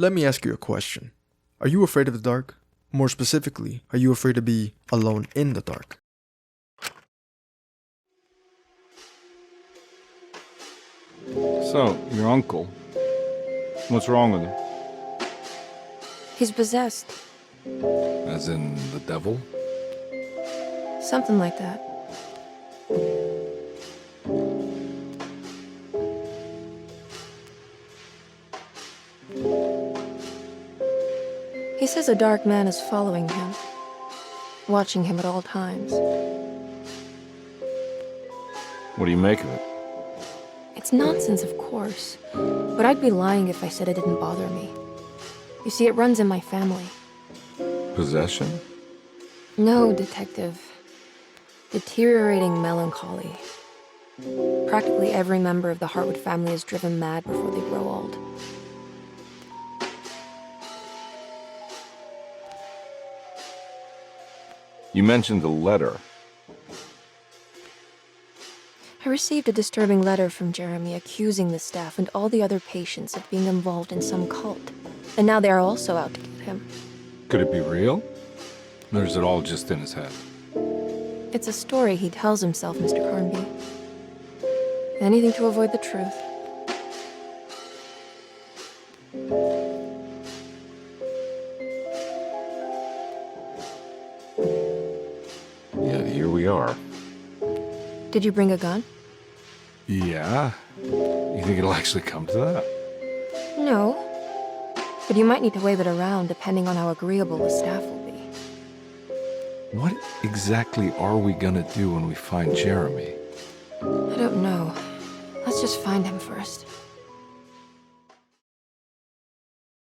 Let me ask you a question. Are you afraid of the dark? More specifically, are you afraid to be alone in the dark? So, your uncle. What's wrong with him? He's possessed. As in the devil? Something like that. He says a dark man is following him, watching him at all times. What do you make of it? It's nonsense, of course, but I'd be lying if I said it didn't bother me. You see, it runs in my family. Possession? No, Detective. Deteriorating melancholy. Practically every member of the Hartwood family is driven mad before they grow old. You mentioned a letter. I received a disturbing letter from Jeremy accusing the staff and all the other patients of being involved in some cult. And now they are also out to get him. Could it be real? Or is it all just in his head? It's a story he tells himself, Mr. Carnby. Anything to avoid the truth. Yeah, here we are. Did you bring a gun? Yeah? You think it'll actually come to that? No. But you might need to wave it around depending on how agreeable the staff will be. What exactly are we gonna do when we find Jeremy? I don't know. Let's just find him first.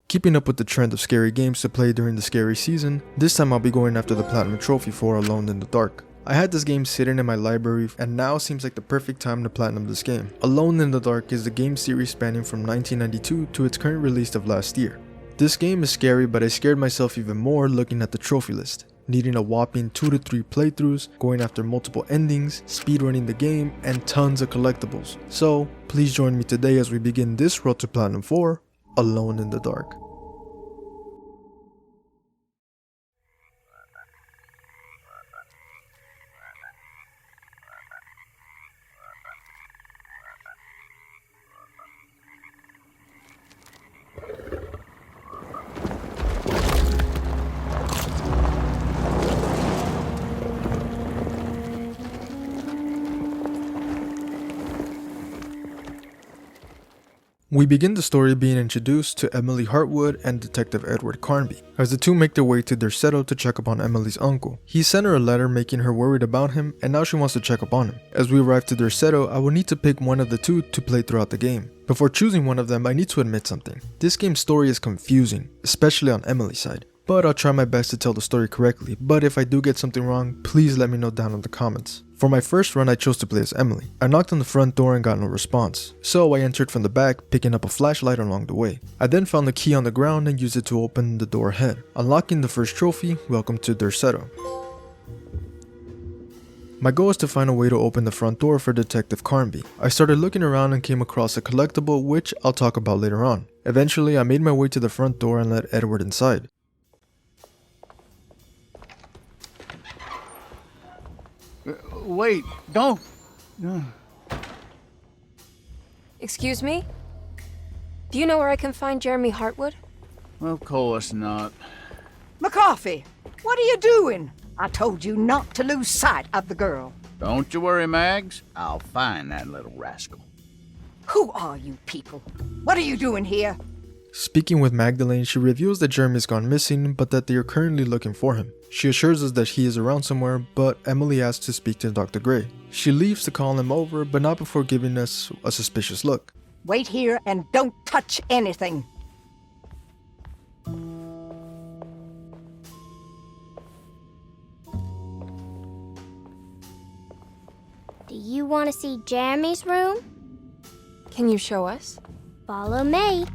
Keeping up with the trend of scary games to play during the scary season, this time I'll be going after the Platinum Trophy for Alone in the Dark. I had this game sitting in my library and now seems like the perfect time to platinum this game. Alone in the Dark is the game series spanning from 1992 to its current release of last year. This game is scary, but I scared myself even more looking at the trophy list, needing a whopping 2 to 3 playthroughs, going after multiple endings, speedrunning the game, and tons of collectibles. So please join me today as we begin this road to Platinum 4, Alone in the Dark. We begin the story being introduced to Emily Hartwood and Detective Edward Carnby, as the two make their way to Derceto to check upon Emily's uncle. He sent her a letter making her worried about him, and now she wants to check up on him. As we arrive to Derceto, I will need to pick one of the two to play throughout the game. Before choosing one of them, I need to admit something. This game's story is confusing, especially on Emily's side. But I'll try my best to tell the story correctly, but if I do get something wrong, please let me know down in the comments. For my first run, I chose to play as Emily. I knocked on the front door and got no response, so I entered from the back, picking up a flashlight along the way. I then found the key on the ground and used it to open the door ahead. Unlocking the first trophy, welcome to Derceto. My goal is to find a way to open the front door for Detective Carnby. I started looking around and came across a collectible, which I'll talk about later on. Eventually, I made my way to the front door and let Edward inside. Wait, don't. Excuse me? Do you know where I can find Jeremy Hartwood? Of course not. McCarthy, what are you doing? I told you not to lose sight of the girl. Don't you worry, Mags. I'll find that little rascal. Who are you people? What are you doing here? Speaking with Magdalene, she reveals that Jeremy's gone missing, but that they are currently looking for him. She assures us that he is around somewhere, but Emily asks to speak to Dr. Gray. She leaves to call him over, but not before giving us a suspicious look. Wait here and don't touch anything. Do you want to see Jeremy's room? Can you show us? Follow me.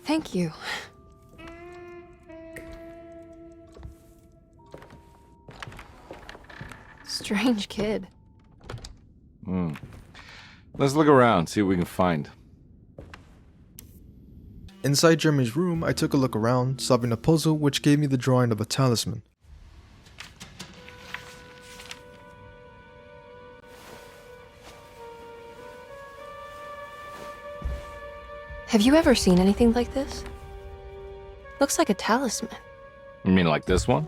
Thank you. Strange kid. Let's look around, see what we can find. Inside Jeremy's room, I took a look around, solving a puzzle which gave me the drawing of a talisman. Have you ever seen anything like this? Looks like a talisman. You mean like this one?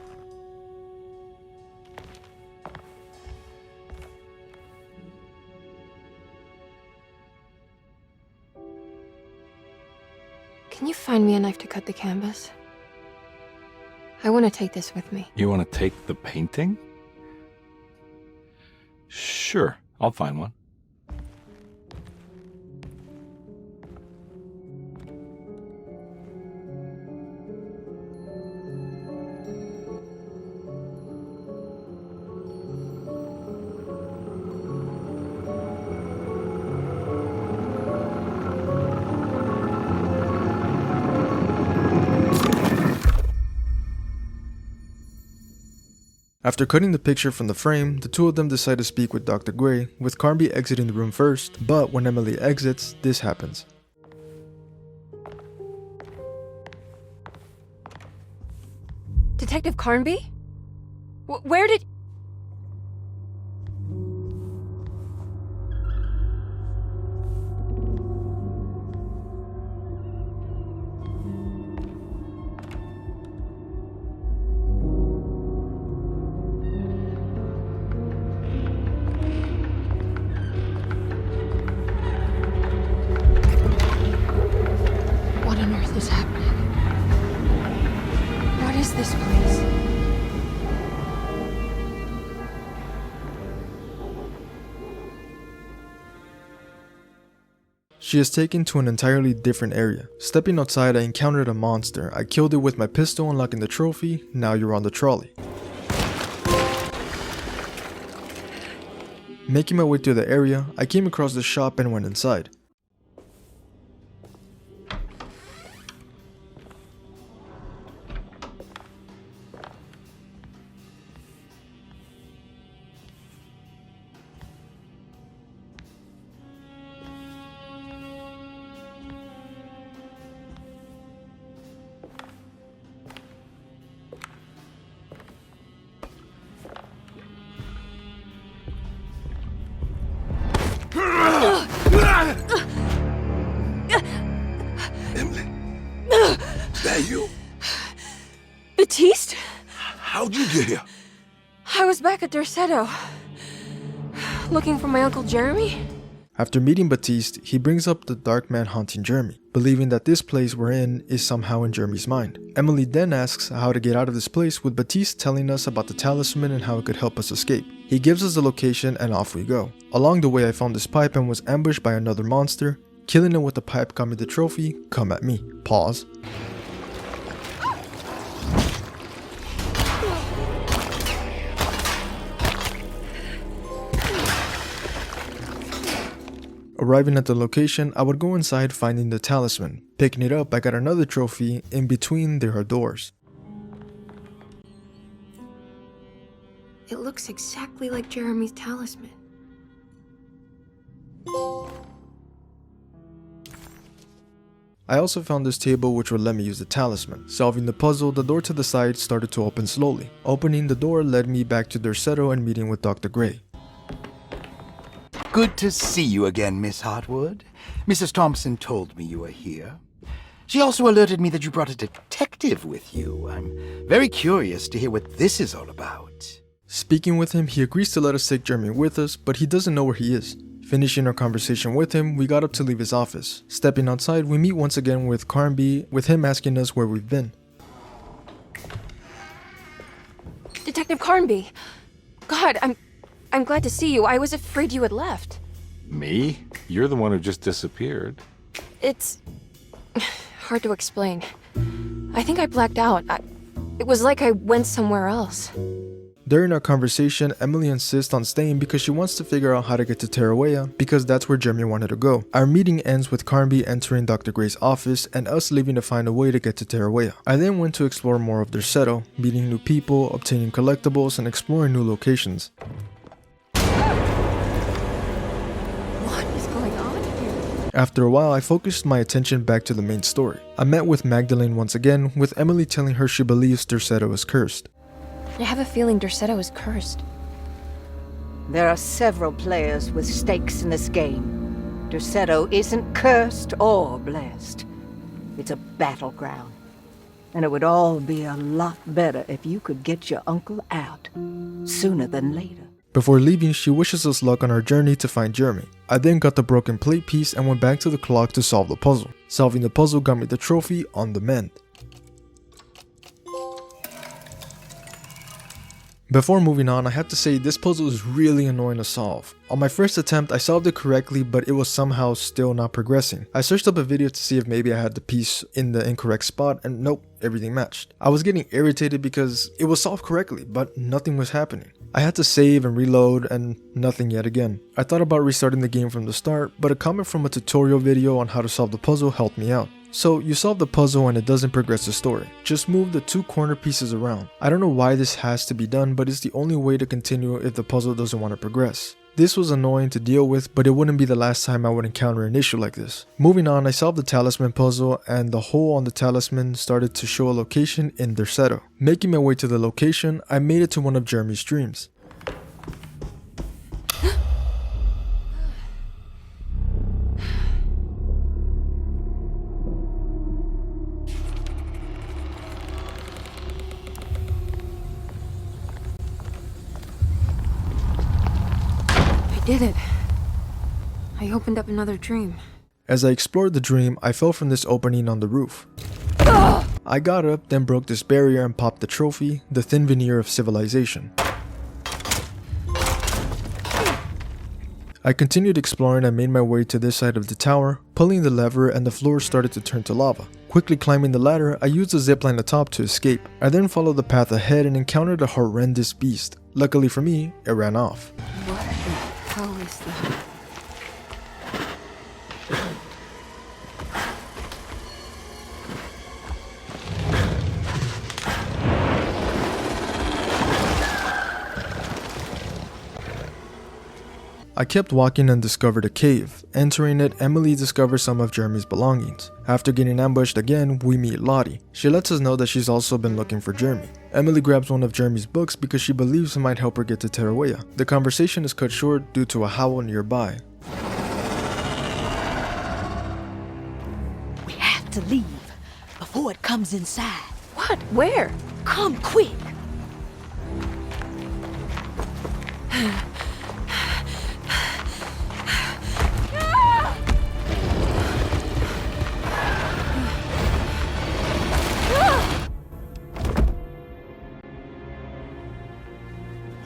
Can you find me a knife to cut the canvas? I want to take this with me. You want to take the painting? Sure, I'll find one. After cutting the picture from the frame, the two of them decide to speak with Dr. Gray, with Carnby exiting the room first, but when Emily exits, this happens. Detective Carnby? Where did... What on earth is happening? What is this place? She is taken to an entirely different area. Stepping outside, I encountered a monster. I killed it with my pistol, unlocking the trophy. Now you're on the trolley. Making my way through the area, I came across the shop and went inside. Is that you? Baptiste? How'd you get here? I was back at Dorsetto. Looking for my Uncle Jeremy? After meeting Baptiste, he brings up the dark man haunting Jeremy, believing that this place we're in is somehow in Jeremy's mind. Emily then asks how to get out of this place, with Baptiste telling us about the talisman and how it could help us escape. He gives us the location and off we go. Along the way, I found this pipe and was ambushed by another monster. Killing it with the pipe got me the trophy. Come at me. Pause. Arriving at the location, I would go inside finding the talisman. Picking it up, I got another trophy. In between, there are doors. It looks exactly like Jeremy's talisman. I also found this table which would let me use the talisman. Solving the puzzle, the door to the side started to open slowly. Opening the door led me back to Dorsetto and meeting with Dr. Gray. Good to see you again, Miss Hartwood. Mrs. Thompson told me you were here. She also alerted me that you brought a detective with you. I'm very curious to hear what this is all about. Speaking with him, he agrees to let us take Jeremy with us, but he doesn't know where he is. Finishing our conversation with him, we got up to leave his office. Stepping outside, we meet once again with Carnby, with him asking us where we've been. Detective Carnby! God, I'm glad to see you. I was afraid you had left. Me? You're the one who just disappeared. It's hard to explain. I think I blacked out. It was like I went somewhere else. During our conversation, Emily insists on staying because she wants to figure out how to get to Tarawea because that's where Jeremy wanted to go. Our meeting ends with Carnby entering Dr. Gray's office and us leaving to find a way to get to Tarawea. I then went to explore more of their settle, meeting new people, obtaining collectibles, and exploring new locations. What is going on here? After a while, I focused my attention back to the main story. I met with Magdalene once again, with Emily telling her she believes Derceto is cursed. I have a feeling Derceto is cursed. There are several players with stakes in this game. Derceto isn't cursed or blessed. It's a battleground. And it would all be a lot better if you could get your uncle out sooner than later. Before leaving, she wishes us luck on our journey to find Jeremy. I then got the broken plate piece and went back to the clock to solve the puzzle. Solving the puzzle got me the trophy on the mend. Before moving on, I have to say this puzzle is really annoying to solve. On my first attempt, I solved it correctly, but it was somehow still not progressing. I searched up a video to see if maybe I had the piece in the incorrect spot, and nope, everything matched. I was getting irritated because it was solved correctly, but nothing was happening. I had to save and reload, and nothing yet again. I thought about restarting the game from the start, but a comment from a tutorial video on how to solve the puzzle helped me out. So you solve the puzzle and it doesn't progress the story. Just move the 2 corner pieces around. I don't know why this has to be done, but it's the only way to continue if the puzzle doesn't want to progress. This was annoying to deal with, but it wouldn't be the last time I would encounter an issue like this. Moving on, I solved the talisman puzzle and the hole on the talisman started to show a location in Derceto. Making my way to the location, I made it to one of Jeremy's dreams. I did it. I opened up another dream. As I explored the dream, I fell from this opening on the roof. I got up, then broke this barrier and popped the trophy, the thin veneer of civilization. I continued exploring and made my way to this side of the tower, pulling the lever and the floor started to turn to lava. Quickly climbing the ladder, I used a zipline atop to escape. I then followed the path ahead and encountered a horrendous beast. Luckily for me, it ran off. What the hell is that? I kept walking and discovered a cave. Entering it, Emily discovers some of Jeremy's belongings. After getting ambushed again, we meet Lottie. She lets us know that she's also been looking for Jeremy. Emily grabs one of Jeremy's books because she believes it might help her get to Tarawea. The conversation is cut short due to a howl nearby. We have to leave before it comes inside. What? Where? Come quick!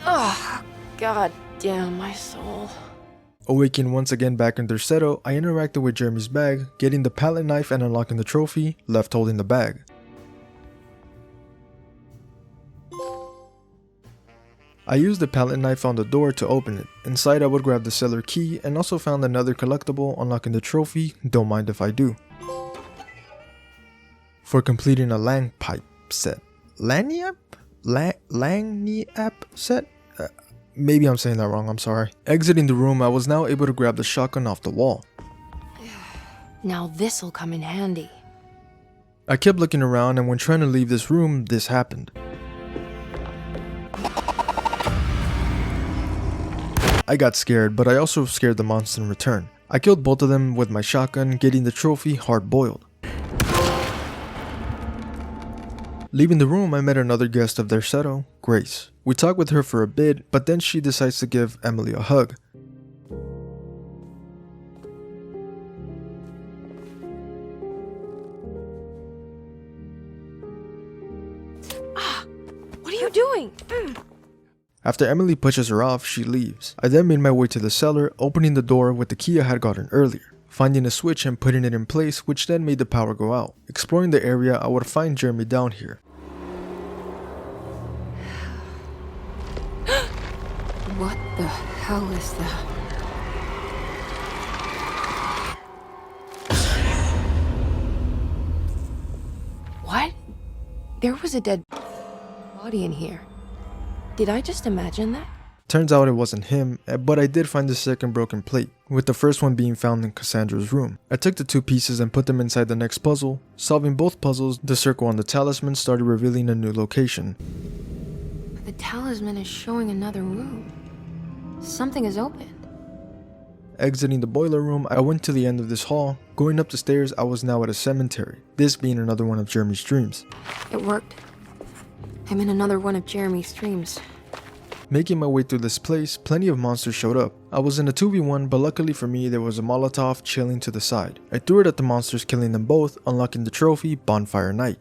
Oh, god damn my soul. Awakening once again back in Derceto, I interacted with Jeremy's bag, getting the palette knife and unlocking the trophy, left holding the bag. I used the palette knife on the door to open it. Inside I would grab the cellar key and also found another collectible, unlocking the trophy, don't mind if I do. For completing a Lang pipe set. Lagniappe set? Maybe I'm saying that wrong, I'm sorry. Exiting the room, I was now able to grab the shotgun off the wall. Now this'll come in handy. I kept looking around and when trying to leave this room, this happened. I got scared, but I also scared the monster in return. I killed both of them with my shotgun, getting the trophy hard boiled. Leaving the room, I met another guest of Derceto, Grace. We talked with her for a bit, but then she decides to give Emily a hug. What are you doing? After Emily pushes her off, she leaves. I then made my way to the cellar, opening the door with the key I had gotten earlier. Finding a switch and putting it in place, which then made the power go out. Exploring the area, I would find Jeremy down here. What the hell is that? What? There was a dead body in here. Did I just imagine that? Turns out it wasn't him, but I did find the second broken plate, with the first one being found in Cassandra's room. I took the 2 pieces and put them inside the next puzzle. Solving both puzzles, the circle on the talisman started revealing a new location. The talisman is showing another room. Something is open. Exiting the boiler room, I went to the end of this hall. Going up the stairs, I was now at a cemetery, this being another one of Jeremy's dreams. It worked. I'm in another one of Jeremy's dreams. Making my way through this place, plenty of monsters showed up. I was in a 2v1, but luckily for me, there was a Molotov chilling to the side. I threw it at the monsters, killing them both, unlocking the trophy, Bonfire Night.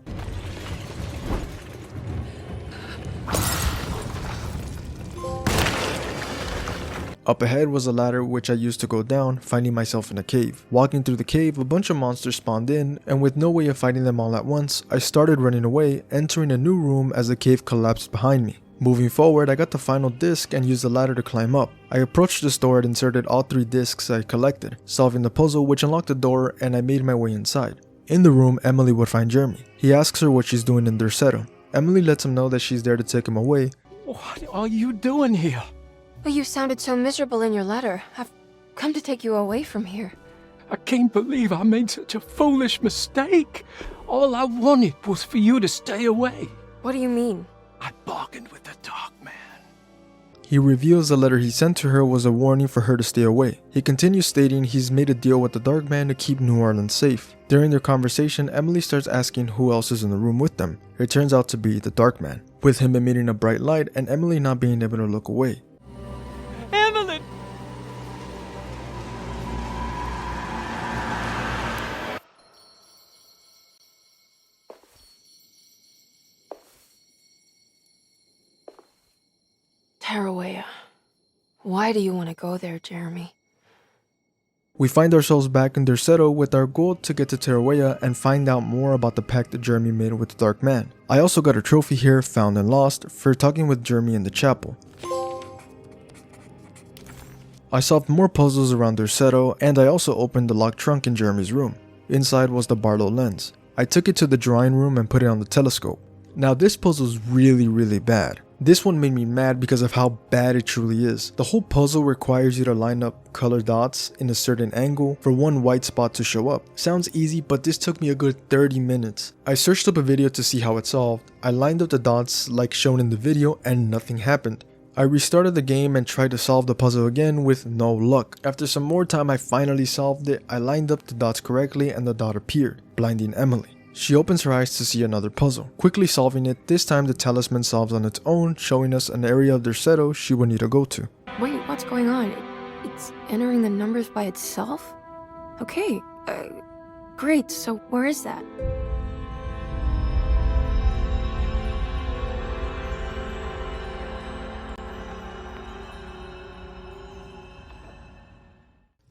Up ahead was a ladder which I used to go down, finding myself in a cave. Walking through the cave, a bunch of monsters spawned in, and with no way of fighting them all at once, I started running away, entering a new room as the cave collapsed behind me. Moving forward, I got the final disc and used the ladder to climb up. I approached the store and inserted all 3 discs I collected, solving the puzzle which unlocked the door, and I made my way inside. In the room, Emily would find Jeremy. He asks her what she's doing in Derceto. Emily lets him know that she's there to take him away. What are you doing here? But you sounded so miserable in your letter. I've come to take you away from here. I can't believe I made such a foolish mistake. All I wanted was for you to stay away. What do you mean? I bargained with the Dark Man. He reveals the letter he sent to her was a warning for her to stay away. He continues stating he's made a deal with the Dark Man to keep New Orleans safe. During their conversation, Emily starts asking who else is in the room with them. It turns out to be the Dark Man, with him emitting a bright light and Emily not being able to look away. Evelyn! Tarawea. Why do you want to go there, Jeremy? We find ourselves back in Derceto with our goal to get to Tarawea and find out more about the pact that Jeremy made with the Dark Man. I also got a trophy here, found and lost, for talking with Jeremy in the chapel. I solved more puzzles around Derceto, and I also opened the locked trunk in Jeremy's room. Inside was the Barlow lens. I took it to the drawing room and put it on the telescope. Now this puzzle's really bad. This one made me mad because of how bad it truly is. The whole puzzle requires you to line up colored dots in a certain angle for one white spot to show up. Sounds easy, but this took me a good 30 minutes. I searched up a video to see how it's solved. I lined up the dots like shown in the video and nothing happened. I restarted the game and tried to solve the puzzle again with no luck. After some more time I finally solved it. I lined up the dots correctly and the dot appeared, blinding Emily. She opens her eyes to see another puzzle. Quickly solving it, this time the talisman solves on its own, showing us an area of Derceto she would need to go to. Wait, what's going on? It's entering the numbers by itself? Okay, great, so where is that?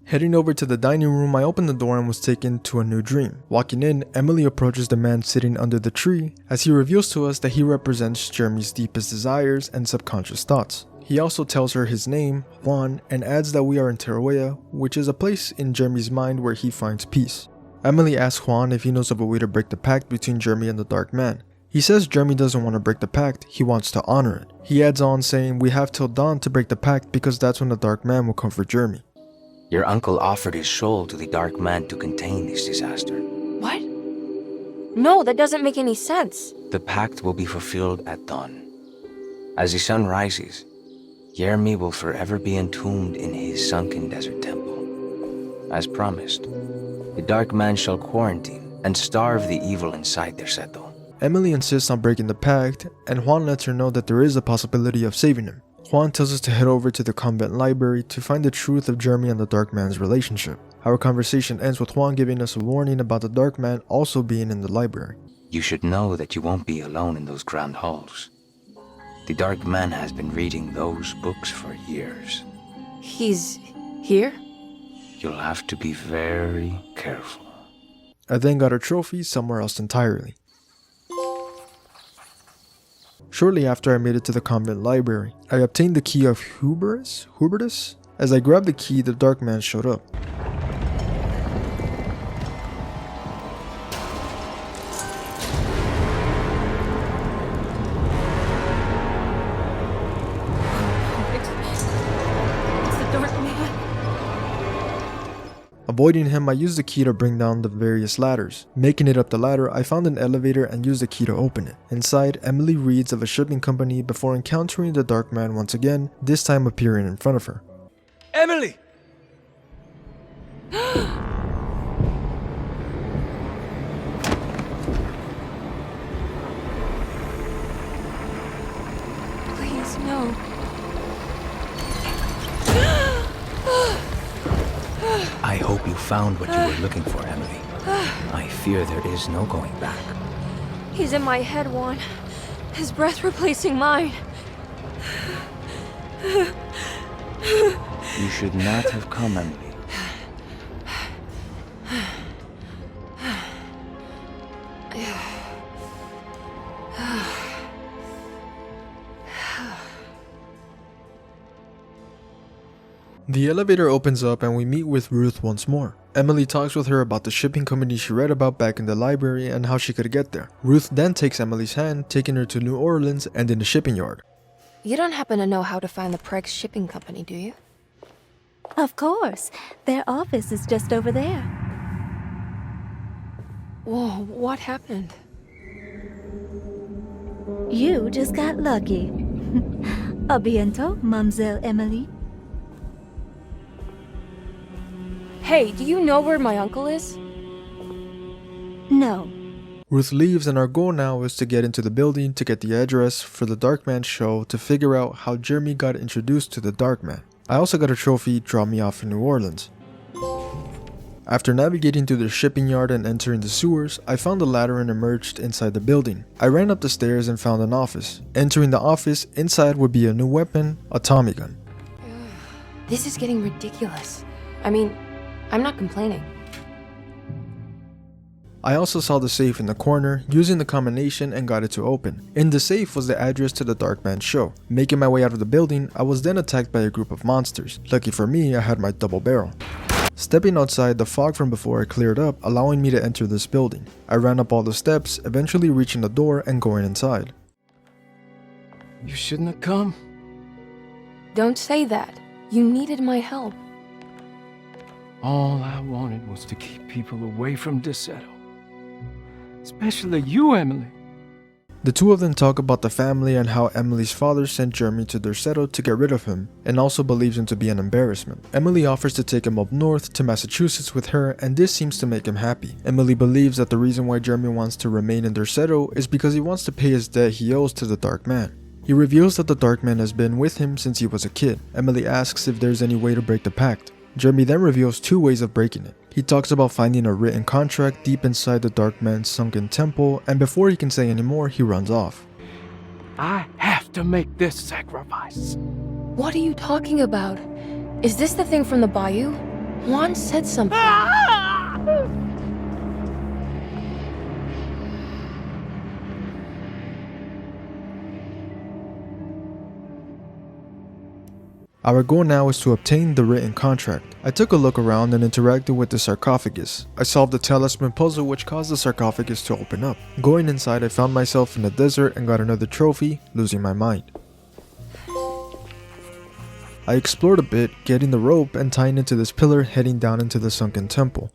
Heading over to the dining room, I opened the door and was taken to a new dream. Walking in, Emily approaches the man sitting under the tree as he reveals to us that he represents Jeremy's deepest desires and subconscious thoughts. He also tells her his name, Juan, and adds that we are in Tarawea, which is a place in Jeremy's mind where he finds peace. Emily asks Juan if he knows of a way to break the pact between Jeremy and the Dark Man. He says Jeremy doesn't want to break the pact, he wants to honor it. He adds on saying we have till dawn to break the pact because that's when the Dark Man will come for Jeremy. Your uncle offered his soul to the Dark Man to contain this disaster. What? No, that doesn't make any sense. The pact will be fulfilled at dawn. As the sun rises, Jeremy will forever be entombed in his sunken desert temple. As promised, the Dark Man shall quarantine and starve the evil inside their settle. Emily insists on breaking the pact, and Juan lets her know that there is a possibility of saving him. Juan tells us to head over to the convent library to find the truth of Jeremy and the Dark Man's relationship. Our conversation ends with Juan giving us a warning about the Dark Man also being in the library. You should know that you won't be alone in those grand halls. The Dark Man has been reading those books for years. He's here? You'll have to be very careful. I then got a trophy somewhere else entirely. Shortly after, I made it to the convent library. I obtained the key of Hubertus? As I grabbed the key, the dark man showed up. Avoiding him, I used the key to bring down the various ladders. Making it up the ladder, I found an elevator and used the key to open it. Inside, Emily reads of a shipping company before encountering the dark man once again, this time appearing in front of her. Emily! Please, no. I hope you found what you were looking for, Emily. I fear there is no going back. He's in my head, Juan. His breath replacing mine. You should not have come, Emily. The elevator opens up and we meet with Ruth once more. Emily talks with her about the shipping company she read about back in the library and how she could get there. Ruth then takes Emily's hand, taking her to New Orleans and in the shipping yard. You don't happen to know how to find the Preg's shipping company, do you? Of course. Their office is just over there. Whoa, what happened? You just got lucky. A bientôt, Mademoiselle Emily. Hey, do you know where my uncle is? No. Ruth leaves and our goal now is to get into the building to get the address for the Darkman show to figure out how Jeremy got introduced to the Darkman. I also got a trophy drop me off in New Orleans. After navigating through the shipping yard and entering the sewers, I found a ladder and emerged inside the building. I ran up the stairs and found an office. Entering the office, inside would be a new weapon, a Tommy gun. This is getting ridiculous. I mean, I'm not complaining. I also saw the safe in the corner, using the combination and got it to open. In the safe was the address to the Darkman show. Making my way out of the building, I was then attacked by a group of monsters. Lucky for me, I had my double barrel. Stepping outside, the fog from before cleared up, allowing me to enter this building. I ran up all the steps, eventually reaching the door and going inside. You shouldn't have come. Don't say that. You needed my help. All I wanted was to keep people away from Desetto. Especially you, Emily. The two of them talk about the family and how Emily's father sent Jeremy to Desetto to get rid of him, and also believes him to be an embarrassment. Emily offers to take him up north to Massachusetts with her, and this seems to make him happy. Emily believes that the reason why Jeremy wants to remain in Desetto is because he wants to pay his debt he owes to the Dark Man. He reveals that the Dark Man has been with him since he was a kid. Emily asks if there's any way to break the pact. Jeremy then reveals two ways of breaking it. He talks about finding a written contract deep inside the Dark Man's sunken temple, and before he can say any more, he runs off. I have to make this sacrifice. What are you talking about? Is this the thing from the bayou? Juan said something. Our goal now is to obtain the written contract. I took a look around and interacted with the sarcophagus. I solved the talisman puzzle which caused the sarcophagus to open up. Going inside, I found myself in the desert and got another trophy, losing my mind. I explored a bit, getting the rope and tying it to this pillar heading down into the sunken temple.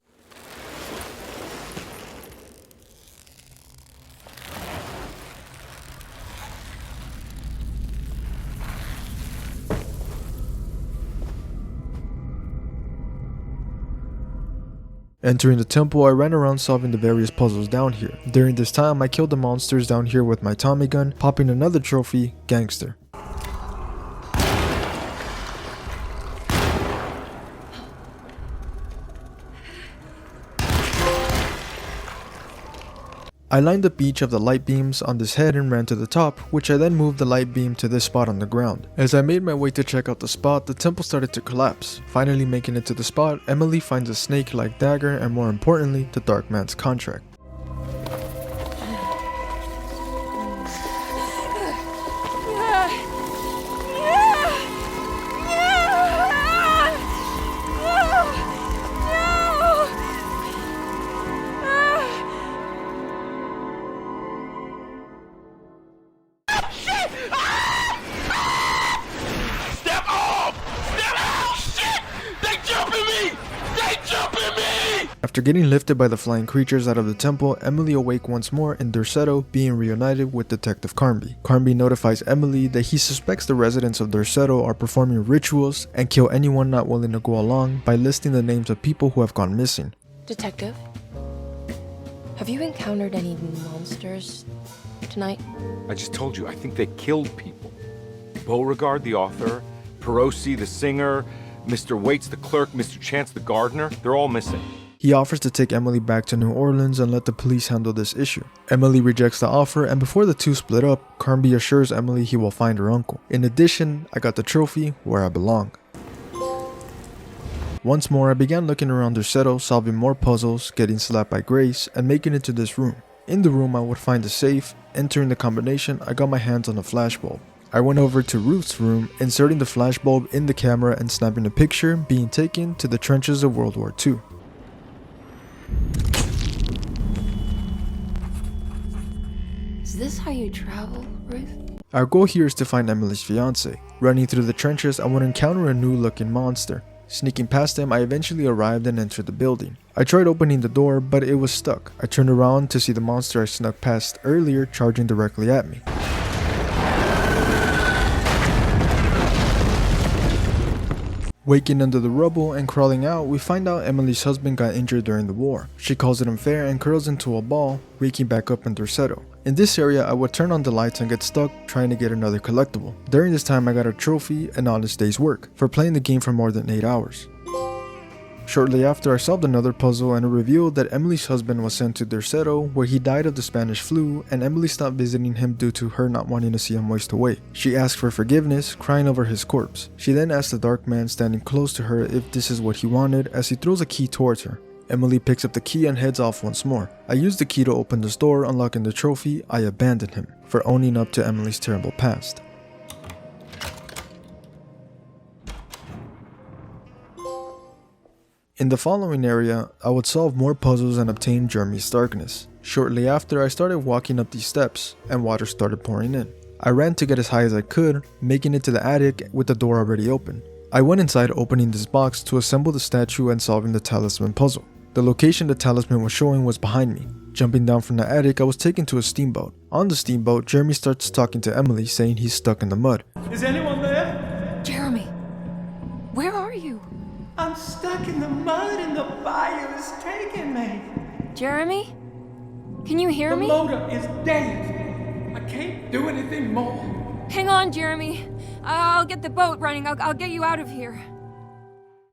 Entering the temple, I ran around solving the various puzzles down here. During this time, I killed the monsters down here with my Tommy gun, popping another trophy, Gangster. I lined up each of the light beams on this head and ran to the top, which I then moved the light beam to this spot on the ground. As I made my way to check out the spot, the temple started to collapse. Finally making it to the spot, Emily finds a snake-like dagger and more importantly, the Dark Man's contract. After getting lifted by the flying creatures out of the temple, Emily awake once more in Derceto, being reunited with Detective Carnby. Carnby notifies Emily that he suspects the residents of Derceto are performing rituals and kill anyone not willing to go along by listing the names of people who have gone missing. Detective, have you encountered any monsters tonight? I just told you, I think they killed people. Beauregard, the author, Perosi, the singer, Mr. Waits, the clerk, Mr. Chance, the gardener, they're all missing. He offers to take Emily back to New Orleans and let the police handle this issue. Emily rejects the offer, and before the two split up, Carnby assures Emily he will find her uncle. In addition, I got the trophy where I belong. Once more, I began looking around Derceto, solving more puzzles, getting slapped by Grace, and making it to this room. In the room, I would find a safe. Entering the combination, I got my hands on a flashbulb. I went over to Ruth's room, inserting the flashbulb in the camera and snapping a picture being taken to the trenches of World War II. Is this how you travel, Ruth? Our goal here is to find Emily's fiance. Running through the trenches, I would encounter a new looking monster. Sneaking past him, I eventually arrived and entered the building. I tried opening the door, but it was stuck. I turned around to see the monster I snuck past earlier charging directly at me. Waking under the rubble and crawling out, we find out Emily's husband got injured during the war. She calls it unfair and curls into a ball, waking back up in Derceto. In this area, I would turn on the lights and get stuck trying to get another collectible. During this time, I got a trophy and honest day's work for playing the game for more than 8 hours. Shortly after, I solved another puzzle and it revealed that Emily's husband was sent to Derceto, where he died of the Spanish flu, and Emily stopped visiting him due to her not wanting to see him waste away. She asked for forgiveness, crying over his corpse. She then asked the dark man standing close to her if this is what he wanted, as he throws a key towards her. Emily picks up the key and heads off once more. I use the key to open this door, unlocking the trophy. I abandoned him for owning up to Emily's terrible past. In the following area, I would solve more puzzles and obtain Jeremy's darkness. Shortly after, I started walking up these steps, and water started pouring in. I ran to get as high as I could, making it to the attic with the door already open. I went inside, opening this box to assemble the statue and solving the talisman puzzle. The location the talisman was showing was behind me. Jumping down from the attic, I was taken to a steamboat. On the steamboat, Jeremy starts talking to Emily, saying he's stuck in the mud. Is anyone there? Jeremy, where are you? I'm stuck in the mud and the bayou is taking me. Jeremy? Can you hear me? The motor is dead. I can't do anything more. Hang on, Jeremy. I'll get the boat running. I'll get you out of here.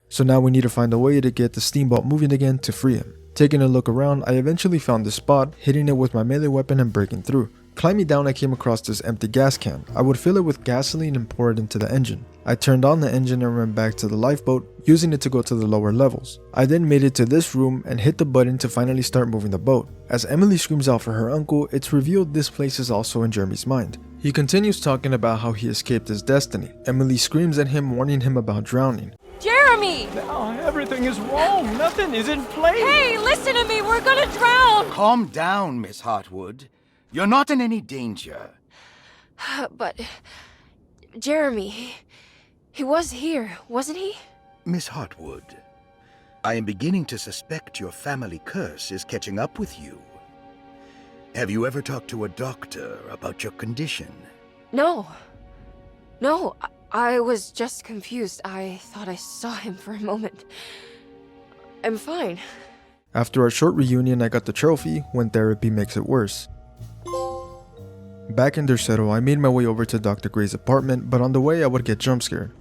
So now we need to find a way to get the steamboat moving again to free him. Taking a look around, I eventually found this spot, hitting it with my melee weapon and breaking through. Climbing down, I came across this empty gas can. I would fill it with gasoline and pour it into the engine. I turned on the engine and ran back to the lifeboat, using it to go to the lower levels. I then made it to this room and hit the button to finally start moving the boat. As Emily screams out for her uncle, it's revealed this place is also in Jeremy's mind. He continues talking about how he escaped his destiny. Emily screams at him, warning him about drowning. Jeremy! Now everything is wrong. Nothing is in place. Hey, listen to me. We're gonna drown. Calm down, Miss Hartwood. You're not in any danger. But Jeremy, he was here, wasn't he? Miss Hartwood, I am beginning to suspect your family curse is catching up with you. Have you ever talked to a doctor about your condition? No, I was just confused. I thought I saw him for a moment. I'm fine. After a short reunion, I got the trophy when therapy makes it worse. Back in Derceto, I made my way over to Dr. Gray's apartment, but on the way I would get jump scared.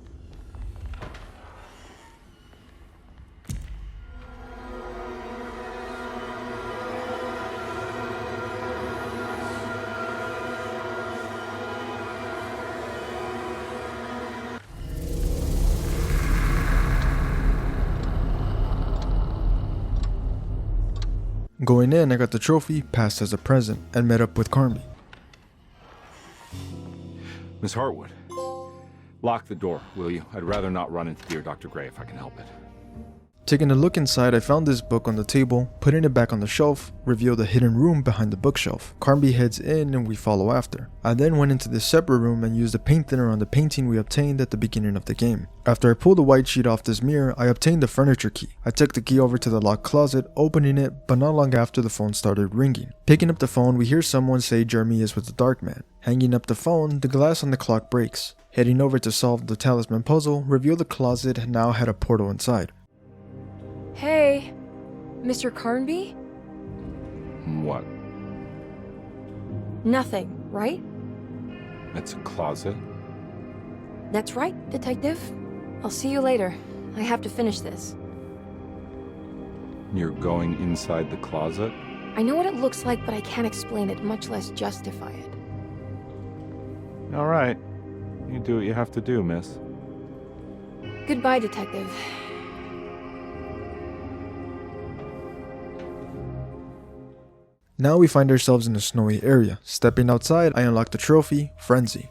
Going in, I got the trophy, passed as a present, and met up with Carnby. Miss Hartwood, lock the door, will you? I'd rather not run into dear Dr. Gray if I can help it. Taking a look inside, I found this book on the table, putting it back on the shelf, revealed a hidden room behind the bookshelf. Carnby heads in and we follow after. I then went into this separate room and used a paint thinner on the painting we obtained at the beginning of the game. After I pulled the white sheet off this mirror, I obtained the furniture key. I took the key over to the locked closet, opening it, but not long after the phone started ringing. Picking up the phone, we hear someone say Jeremy is with the dark man. Hanging up the phone, the glass on the clock breaks. Heading over to solve the talisman puzzle, reveal the closet now had a portal inside. Hey, Mr. Carnby? What? Nothing, right? It's a closet? That's right, Detective. I'll see you later. I have to finish this. You're going inside the closet? I know what it looks like, but I can't explain it, much less justify it. All right. You do what you have to do, miss. Goodbye, Detective. Now we find ourselves in a snowy area. Stepping outside, I unlock the trophy, Frenzy.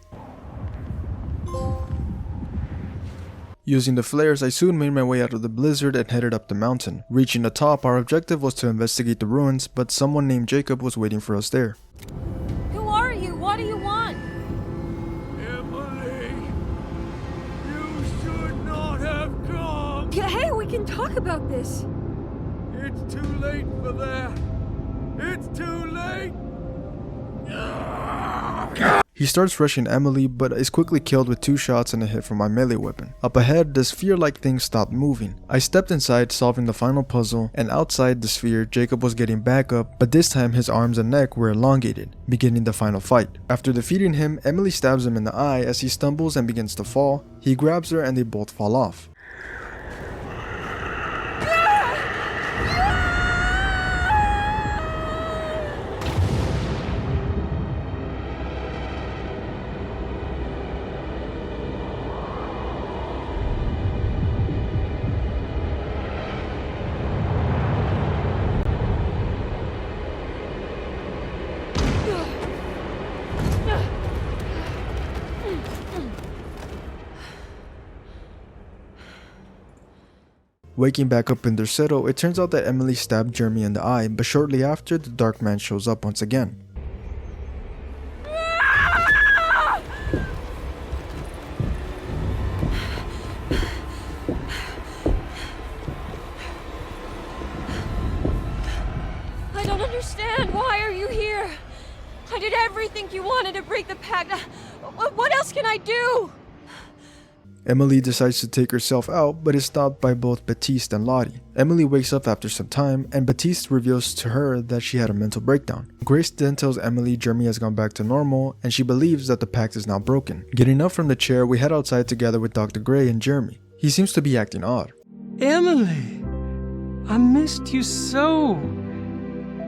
Using the flares, I soon made my way out of the blizzard and headed up the mountain. Reaching the top, our objective was to investigate the ruins, but someone named Jacob was waiting for us there. Who are you? What do you want? Emily, you should not have come. Hey, we can talk about this. It's too late for that. It's too late. He starts rushing Emily, but is quickly killed with 2 shots and a hit from my melee weapon. Up ahead, the sphere-like thing stopped moving. I stepped inside, solving the final puzzle, and outside the sphere, Jacob was getting back up, but this time his arms and neck were elongated, beginning the final fight. After defeating him, Emily stabs him in the eye as he stumbles and begins to fall. He grabs her and they both fall off. Waking back up in their settle, it turns out that Emily stabbed Jeremy in the eye, but shortly after, the dark man shows up once again. I don't understand. Why are you here? I did everything you wanted to break the pact. What else can I do? Emily decides to take herself out, but is stopped by both Baptiste and Lottie. Emily wakes up after some time, and Baptiste reveals to her that she had a mental breakdown. Grace then tells Emily Jeremy has gone back to normal, and she believes that the pact is now broken. Getting up from the chair, we head outside together with Dr. Gray and Jeremy. He seems to be acting odd. Emily, I missed you so.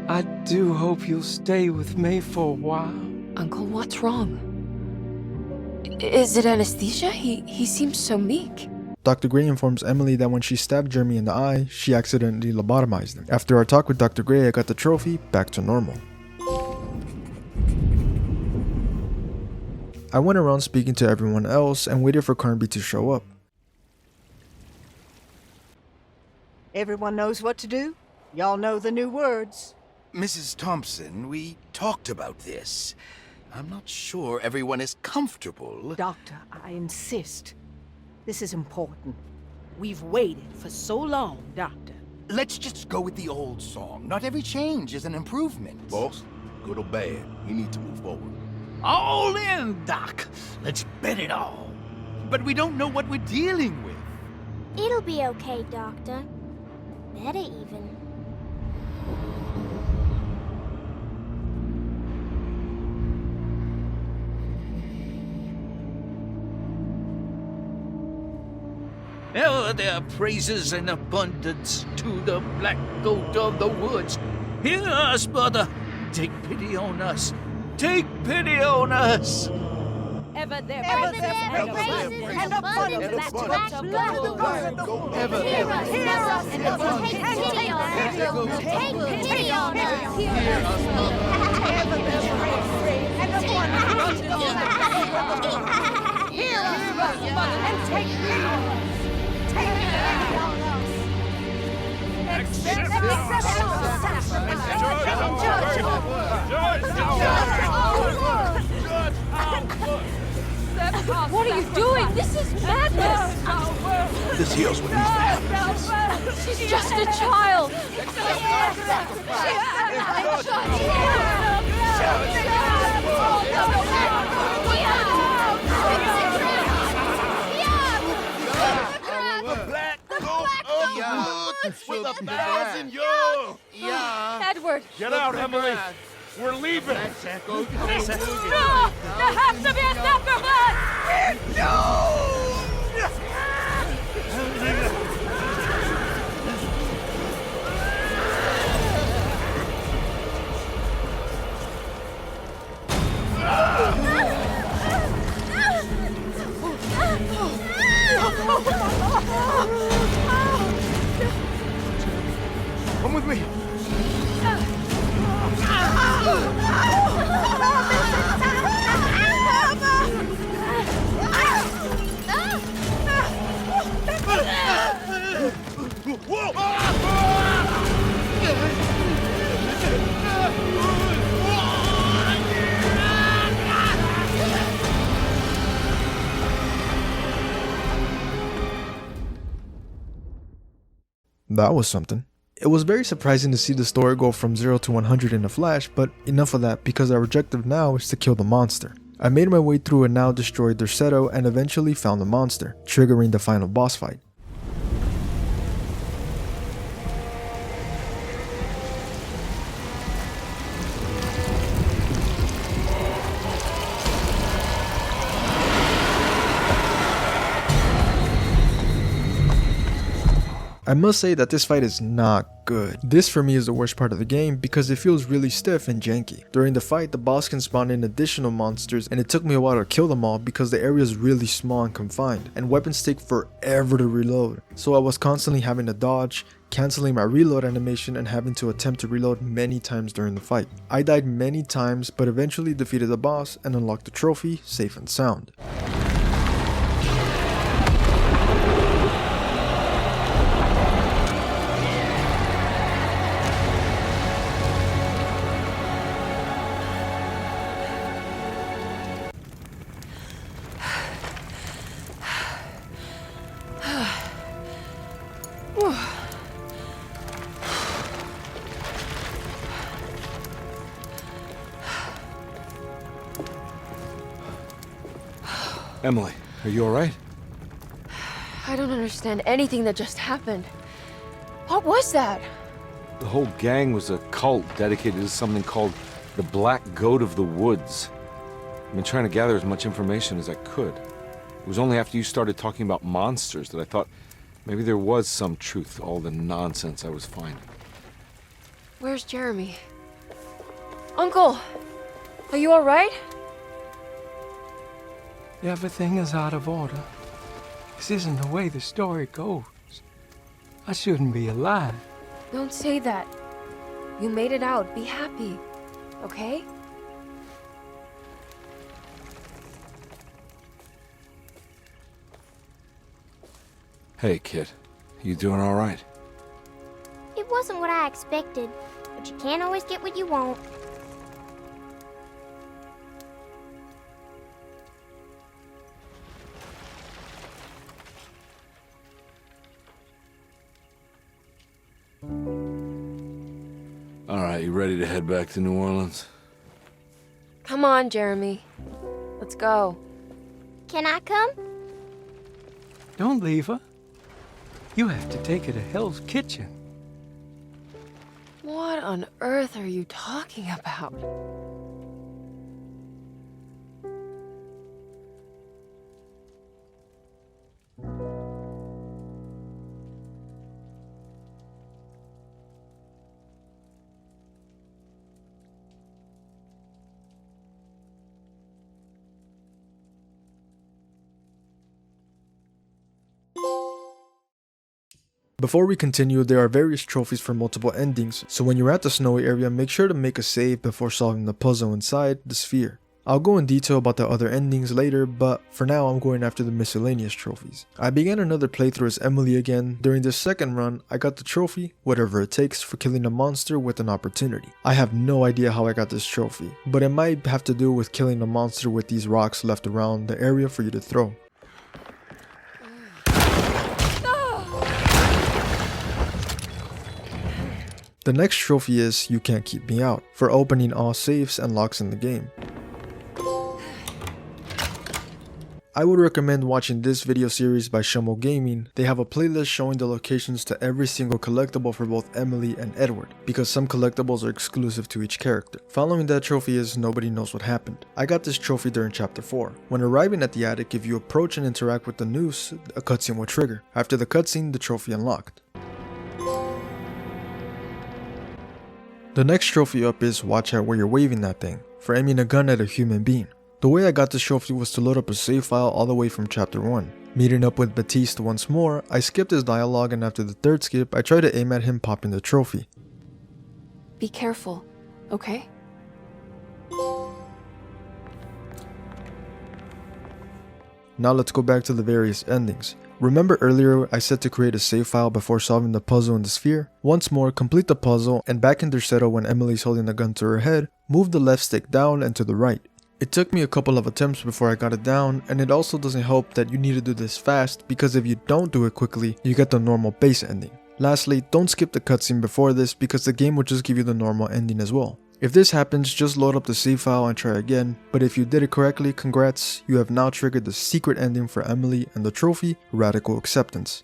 I do hope you'll stay with me for a while. Uncle, what's wrong? Is it anesthesia? He seems so meek. Dr. Gray informs Emily that when she stabbed Jeremy in the eye, she accidentally lobotomized him. After our talk with Dr. Gray, I got the trophy back to normal. I went around speaking to everyone else and waited for Carnby to show up. Everyone knows what to do? Y'all know the new words. Mrs. Thompson, we talked about this. I'm not sure everyone is comfortable. Doctor, I insist. This is important. We've waited for so long, Doctor. Let's just go with the old song. Not every change is an improvement. Boss, good or bad, we need to move forward. All in, Doc. Let's bet it all. But we don't know what we're dealing with. It'll be okay, Doctor. Better even. Ever there praises and abundance to the black goat of the woods. Hear us, brother. Take pity on us. Take pity on us. Ever there praises and abundance to black goat of the woods. Ever Hear us, and take pity on us. Take pity on us. Hear us, mother. Ever there praise and abundance to the black goat of the woods. Hear us, and take pity on us. Take pity on us. What are you doing? This is madness! This here's what needs to happen. She's just a child! With 1,000 yo! Edward! Get out, Emily! We're leaving! No! There has to be a sacrifice! Come with me. That was something. It was very surprising to see the story go from 0 to 100 in a flash, but enough of that because our objective now is to kill the monster. I made my way through and now destroyed their Derceto and eventually found the monster, triggering the final boss fight. I must say that this fight is not good. This for me is the worst part of the game because it feels really stiff and janky. During the fight, the boss can spawn in additional monsters and it took me a while to kill them all because the area is really small and confined, and weapons take forever to reload. So I was constantly having to dodge, cancelling my reload animation and having to attempt to reload many times during the fight. I died many times but eventually defeated the boss and unlocked the trophy safe and sound. Emily, are you alright? I don't understand anything that just happened. What was that? The whole gang was a cult dedicated to something called the Black Goat of the Woods. I've been trying to gather as much information as I could. It was only after you started talking about monsters that I thought maybe there was some truth to all the nonsense I was finding. Where's Jeremy? Uncle! Are you alright? Everything is out of order. This isn't the way the story goes. I shouldn't be alive. Don't say that. You made it out. Be happy. Okay? Hey, kid. You doing alright? It wasn't what I expected, but you can't always get what you want. Alright, you ready to head back to New Orleans? Come on, Jeremy. Let's go. Can I come? Don't leave her. You have to take her to Hell's Kitchen. What on earth are you talking about? Before we continue, there are various trophies for multiple endings, so when you're at the snowy area, make sure to make a save before solving the puzzle inside the sphere. I'll go in detail about the other endings later, but for now I'm going after the miscellaneous trophies. I began another playthrough as Emily again. During this second run, I got the trophy, whatever it takes, for killing a monster with an opportunity. I have no idea how I got this trophy, but it might have to do with killing a monster with these rocks left around the area for you to throw. The next trophy is You Can't Keep Me Out, for opening all safes and locks in the game. I would recommend watching this video series by Shummell Gaming. They have a playlist showing the locations to every single collectible for both Emily and Edward, because some collectibles are exclusive to each character. Following that trophy is Nobody Knows What Happened. I got this trophy during chapter 4. When arriving at the attic, if you approach and interact with the noose, a cutscene will trigger. After the cutscene, the trophy unlocked. The next trophy up is Watch Out Where You're Waving That Thing, for aiming a gun at a human being. The way I got this trophy was to load up a save file all the way from chapter 1. Meeting up with Batiste once more, I skipped his dialogue, and after the third skip, I tried to aim at him popping the trophy. Be careful, okay? Now let's go back to the various endings. Remember earlier I said to create a save file before solving the puzzle in the sphere? Once more, complete the puzzle, and back in Derceto when Emily's holding a gun to her head, move the left stick down and to the right. It took me a couple of attempts before I got it down, and it also doesn't help that you need to do this fast, because if you don't do it quickly, you get the normal base ending. Lastly, don't skip the cutscene before this, because the game will just give you the normal ending as well. If this happens, just load up the save file and try again, but if you did it correctly, congrats, you have now triggered the secret ending for Emily and the trophy, Radical Acceptance.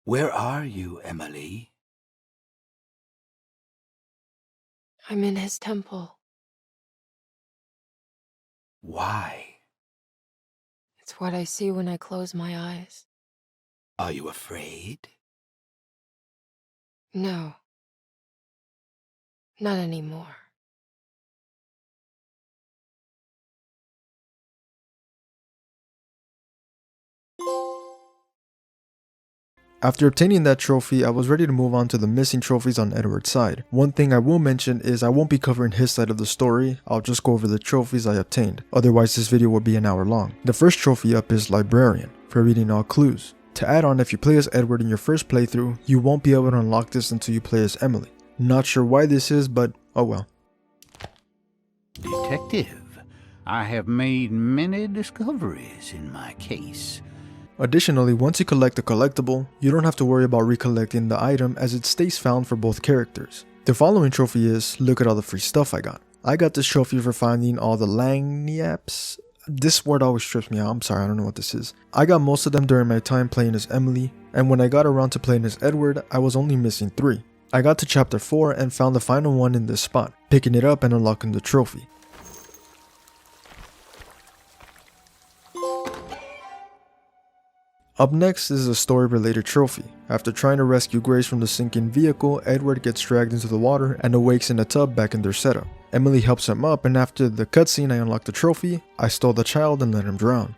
Where are you, Emily? I'm in his temple. Why? It's what I see when I close my eyes. Are you afraid? No. Not anymore. After obtaining that trophy, I was ready to move on to the missing trophies on Edward's side. One thing I will mention is I won't be covering his side of the story, I'll just go over the trophies I obtained, otherwise this video will be an hour long. The first trophy up is Librarian, for reading all clues. To add on, if you play as Edward in your first playthrough, you won't be able to unlock this until you play as Emily. Not sure why this is, but oh well. Detective, I have made many discoveries in my case. Additionally, once you collect a collectible, you don't have to worry about recollecting the item as it stays found for both characters. The following trophy is, look at all the free stuff I got. I got this trophy for finding all the Lagniaps. This word always trips me out, I'm sorry, I don't know what this is. I got most of them during my time playing as Emily, and when I got around to playing as Edward, I was only missing 3. I got to chapter 4 and found the final one in this spot, picking it up and unlocking the trophy. Up next is a story-related trophy. After trying to rescue Grace from the sinking vehicle, Edward gets dragged into the water and awakes in a tub back in their setup. Emily helps him up, and after the cutscene I unlock the trophy, I stole the child and let him drown.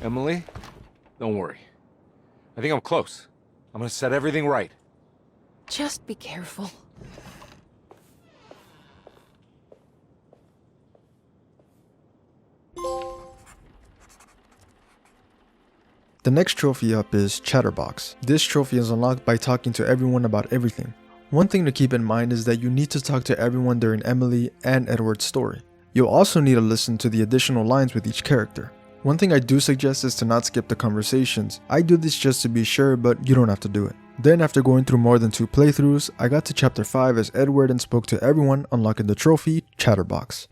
Emily, don't worry. I think I'm close. I'm gonna set everything right. Just be careful. The next trophy up is Chatterbox. This trophy is unlocked by talking to everyone about everything. One thing to keep in mind is that you need to talk to everyone during Emily and Edward's story. You'll also need to listen to the additional lines with each character. One thing I do suggest is to not skip the conversations. I do this just to be sure, but you don't have to do it. Then after going through more than 2 playthroughs, I got to chapter 5 as Edward and spoke to everyone, unlocking the trophy, Chatterbox.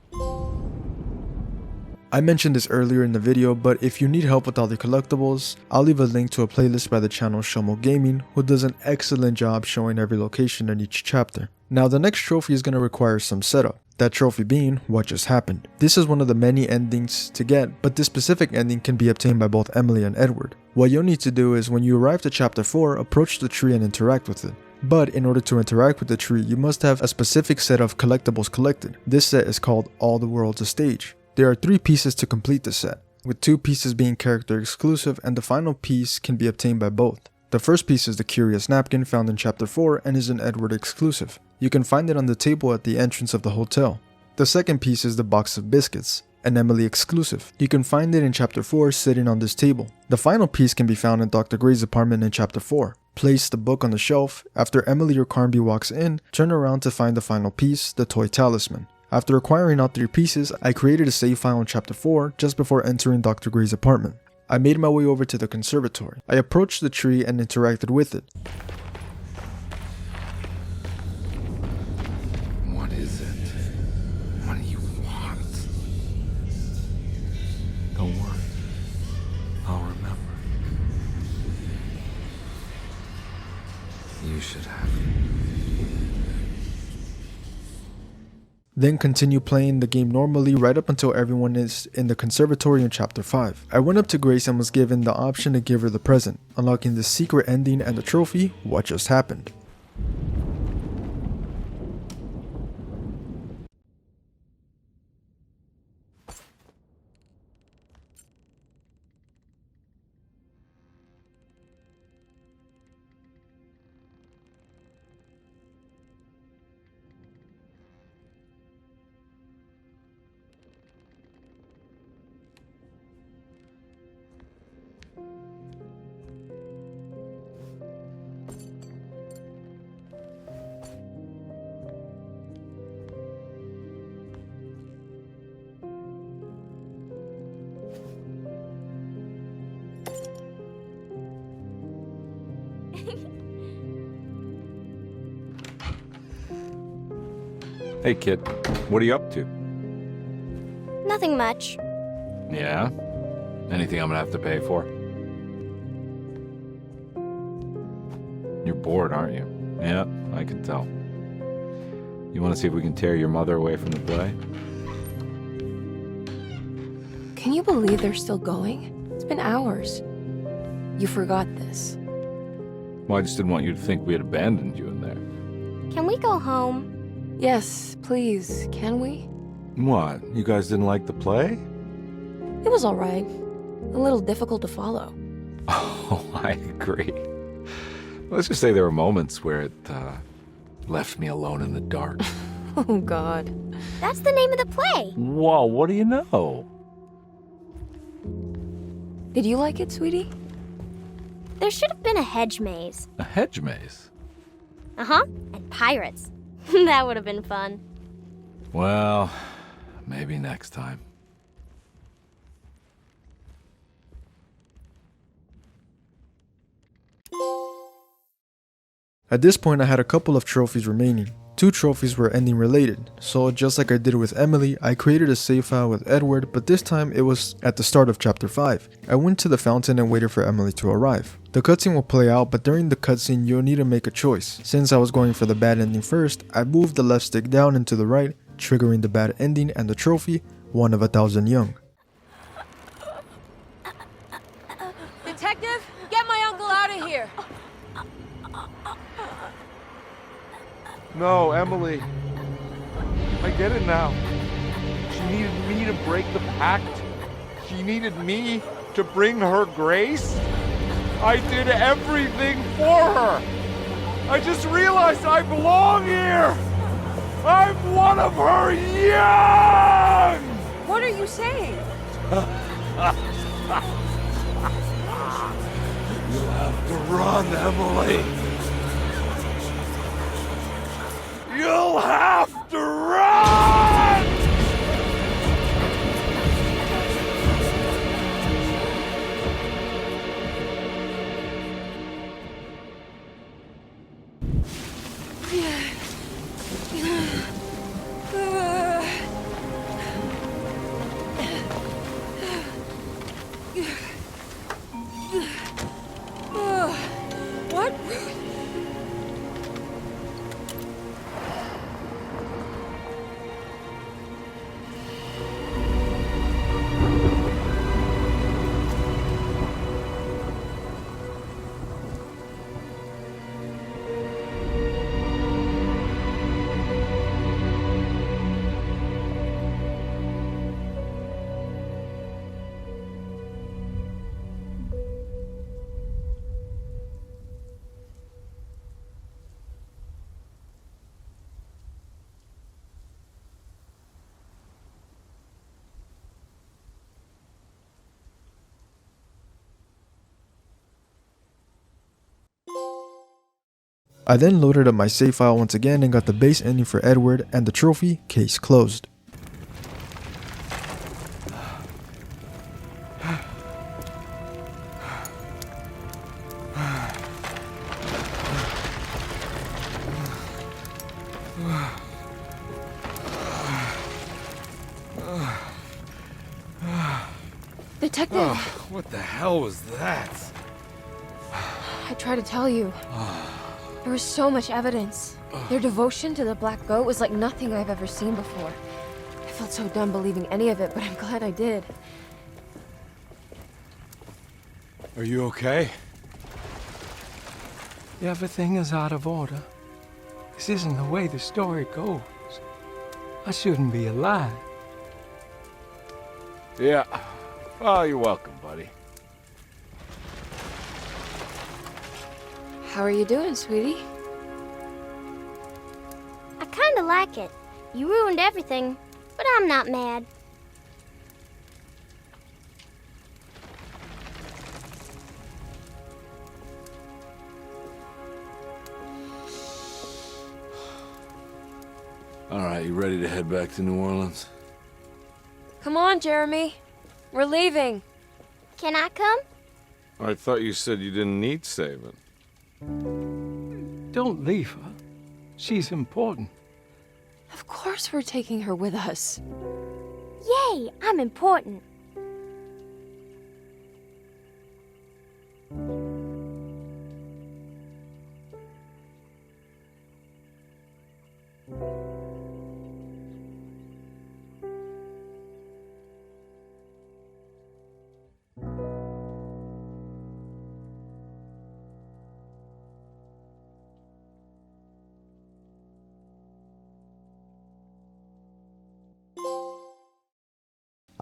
I mentioned this earlier in the video, but if you need help with all the collectibles, I'll leave a link to a playlist by the channel Shummell Gaming, who does an excellent job showing every location in each chapter. Now the next trophy is going to require some setup, that trophy being what just happened. This is one of the many endings to get, but this specific ending can be obtained by both Emily and Edward. What you'll need to do is when you arrive to chapter 4, approach the tree and interact with it. But in order to interact with the tree, you must have a specific set of collectibles collected. This set is called All the World's a Stage. There are 3 pieces to complete the set, with 2 pieces being character exclusive and the final piece can be obtained by both. The first piece is the Curious Napkin found in chapter 4 and is an Edward exclusive. You can find it on the table at the entrance of the hotel. The second piece is the Box of Biscuits, an Emily exclusive. You can find it in chapter 4 sitting on this table. The final piece can be found in Dr. Gray's apartment in chapter 4. Place the book on the shelf. After Emily or Carnby walks in, turn around to find the final piece, the Toy Talisman. After acquiring all 3 pieces, I created a save file in chapter 4 just before entering Dr. Gray's apartment. I made my way over to the conservatory. I approached the tree and interacted with it. What is it? What do you want? Don't worry. I'll remember. You should have it. Then continue playing the game normally right up until everyone is in the conservatory in chapter 5. I went up to Grace and was given the option to give her the present, unlocking the secret ending and the trophy, What Just Happened. Hey, kid. What are you up to? Nothing much. Yeah? Anything I'm gonna have to pay for? You're bored, aren't you? Yeah, I can tell. You wanna see if we can tear your mother away from the play? Can you believe they're still going? It's been hours. You forgot this. Well, I just didn't want you to think we had abandoned you in there. Can we go home? Yes, please, can we? What? You guys didn't like the play? It was alright. A little difficult to follow. Oh, I agree. Let's just say there were moments where it, left me alone in the dark. Oh, God. That's the name of the play. Whoa, what do you know? Did you like it, sweetie? There should have been a hedge maze. A hedge maze? Uh-huh, and pirates. That would have been fun. Well, maybe next time. At this point I had a couple of trophies remaining. 2 trophies were ending related, so just like I did with Emily, I created a save file with Edward, but this time it was at the start of chapter 5. I went to the fountain and waited for Emily to arrive. The cutscene will play out, but during the cutscene you'll need to make a choice. Since I was going for the bad ending first, I moved the left stick down and to the right, triggering the bad ending and the trophy, One of 1,000 Young. Detective, get my uncle out of here! No, Emily. I get it now. She needed me to break the pact. She needed me to bring her grace. I did everything for her. I just realized I belong here. I'm one of her young! What are you saying? You'll have to run, Emily. You'll have to run! I then loaded up my save file once again and got the base ending for Edward and the trophy, case closed. Detective! What the hell was that? I tried to tell you. There was so much evidence. Their devotion to the black goat was like nothing I've ever seen before. I felt so dumb believing any of it, but I'm glad I did. Are you okay? Everything is out of order. This isn't the way the story goes. I shouldn't be alive. Yeah. Oh, you're welcome, buddy. How are you doing, sweetie? I kinda like it. You ruined everything, but I'm not mad. Alright, you ready to head back to New Orleans? Come on, Jeremy. We're leaving. Can I come? I thought you said you didn't need saving. Don't leave her. She's important. Of course we're taking her with us. Yay, I'm important.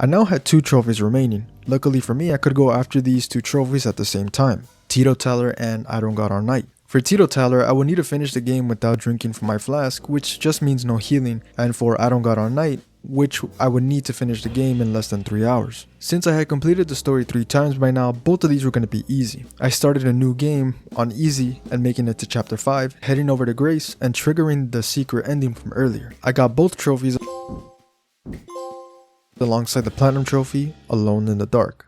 I now had 2 trophies remaining. Luckily for me, I could go after these 2 trophies at the same time, Teetotaler and I Don't Got All Night. For Teetotaler, I would need to finish the game without drinking from my flask, which just means no healing, and for I Don't Got All Night, which I would need to finish the game in less than 3 hours. Since I had completed the story 3 times by now, both of these were going to be easy. I started a new game on easy and making it to chapter 5, heading over to Grace and triggering the secret ending from earlier. I got both trophies alongside the platinum trophy, Alone in the Dark.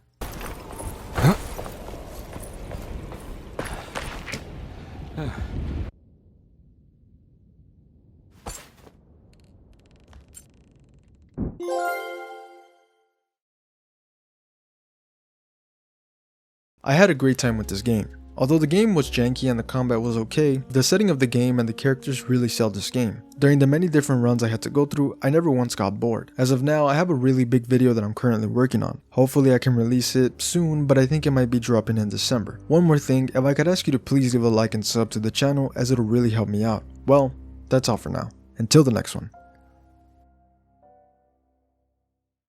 I had a great time with this game. Although the game was janky and the combat was okay, the setting of the game and the characters really sell this game. During the many different runs I had to go through, I never once got bored. As of now, I have a really big video that I'm currently working on. Hopefully I can release it soon, but I think it might be dropping in December. One more thing, if I could ask you to please give a like and sub to the channel, as it'll really help me out. Well, that's all for now. Until the next one.